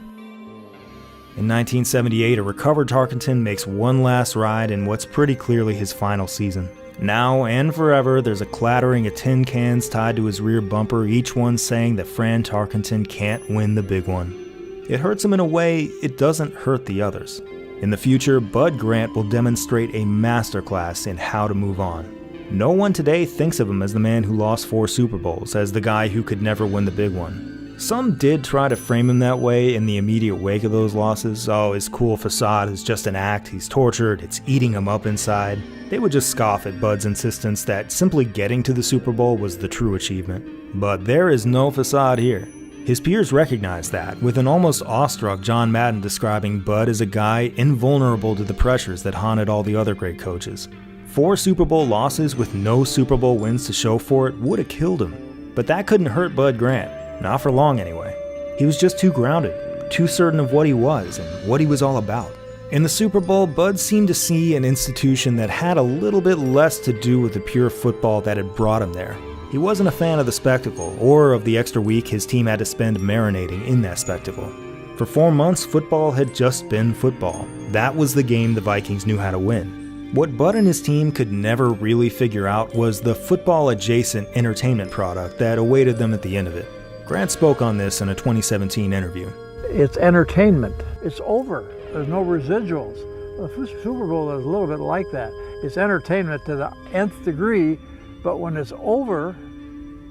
In 1978, a recovered Tarkenton makes one last ride in what's pretty clearly his final season. Now and forever, there's a clattering of tin cans tied to his rear bumper, each one saying that Fran Tarkenton can't win the big one. It hurts him in a way it doesn't hurt the others. In the future, Bud Grant will demonstrate a masterclass in how to move on. No one today thinks of him as the man who lost 4 Super Bowls, as the guy who could never win the big one. Some did try to frame him that way in the immediate wake of those losses. Oh, his cool facade is just an act, he's tortured, it's eating him up inside. They would just scoff at Bud's insistence that simply getting to the Super Bowl was the true achievement. But there is no facade here. His peers recognize that, with an almost awestruck John Madden describing Bud as a guy invulnerable to the pressures that haunted all the other great coaches. 4 Super Bowl losses with no Super Bowl wins to show for it would have killed him. But that couldn't hurt Bud Grant. Not for long, anyway. He was just too grounded, too certain of what he was and what he was all about. In the Super Bowl, Bud seemed to see an institution that had a little bit less to do with the pure football that had brought him there. He wasn't a fan of the spectacle, or of the extra week his team had to spend marinating in that spectacle. For 4 months, football had just been football. That was the game the Vikings knew how to win. What Bud and his team could never really figure out was the football-adjacent entertainment product that awaited them at the end of it. Grant spoke on this in a 2017 interview. It's entertainment. It's over. There's no residuals. The Super Bowl is a little bit like that. It's entertainment to the nth degree, but when it's over,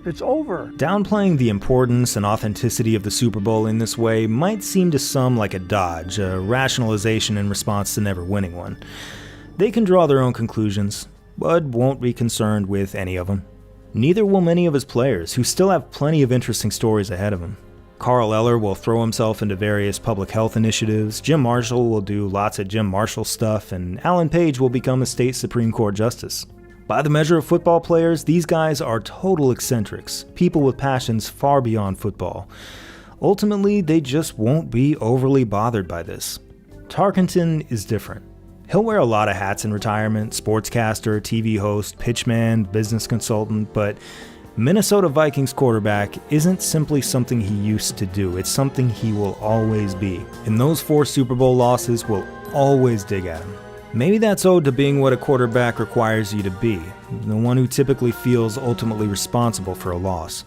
it's over. Downplaying the importance and authenticity of the Super Bowl in this way might seem to some like a dodge, a rationalization in response to never winning one. They can draw their own conclusions. Bud won't be concerned with any of them. Neither will many of his players, who still have plenty of interesting stories ahead of him. Carl Eller will throw himself into various public health initiatives, Jim Marshall will do lots of Jim Marshall stuff, and Alan Page will become a state Supreme Court justice. By the measure of football players, these guys are total eccentrics, people with passions far beyond football. Ultimately, they just won't be overly bothered by this. Tarkenton is different. He'll wear a lot of hats in retirement, sportscaster, TV host, pitchman, business consultant, but Minnesota Vikings quarterback isn't simply something he used to do, it's something he will always be. And those 4 Super Bowl losses will always dig at him. Maybe that's owed to being what a quarterback requires you to be, the one who typically feels ultimately responsible for a loss.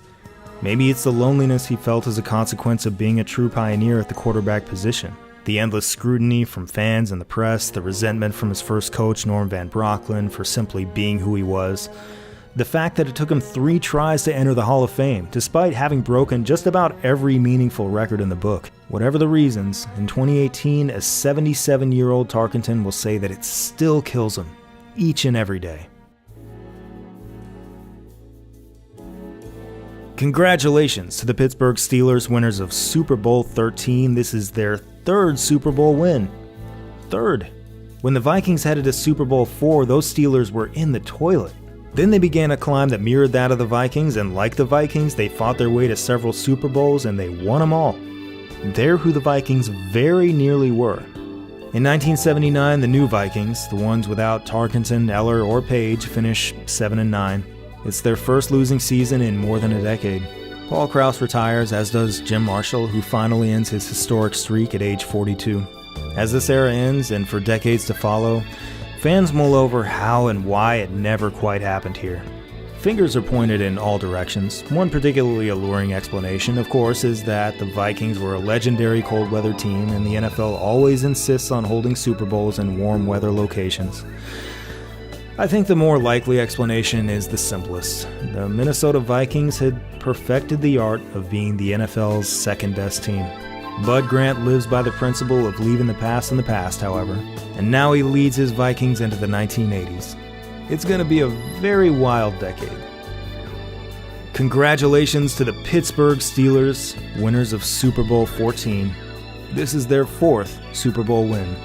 Maybe it's the loneliness he felt as a consequence of being a true pioneer at the quarterback position. The endless scrutiny from fans and the press, the resentment from his first coach, Norm Van Brocklin, for simply being who he was. The fact that it took him 3 tries to enter the Hall of Fame, despite having broken just about every meaningful record in the book. Whatever the reasons, in 2018, a 77-year-old Tarkenton will say that it still kills him, each and every day. Congratulations to the Pittsburgh Steelers, winners of Super Bowl 13. This is their third Super Bowl win. Third. When the Vikings headed to Super Bowl 4, those Steelers were in the toilet. Then they began a climb that mirrored that of the Vikings, and like the Vikings, they fought their way to several Super Bowls and they won them all. They're who the Vikings very nearly were. In 1979, the new Vikings, the ones without Tarkenton, Eller, or Page, finish 7-9. It's their first losing season in more than a decade. Paul Krause retires, as does Jim Marshall, who finally ends his historic streak at age 42. As this era ends, and for decades to follow, fans mull over how and why it never quite happened here. Fingers are pointed in all directions. One particularly alluring explanation, of course, is that the Vikings were a legendary cold weather team, and the NFL always insists on holding Super Bowls in warm weather locations. I think the more likely explanation is the simplest. The Minnesota Vikings had perfected the art of being the NFL's second best team. Bud Grant lives by the principle of leaving the past in the past, however, and now he leads his Vikings into the 1980s. It's going to be a very wild decade. Congratulations to the Pittsburgh Steelers, winners of Super Bowl 14. This is their fourth Super Bowl win.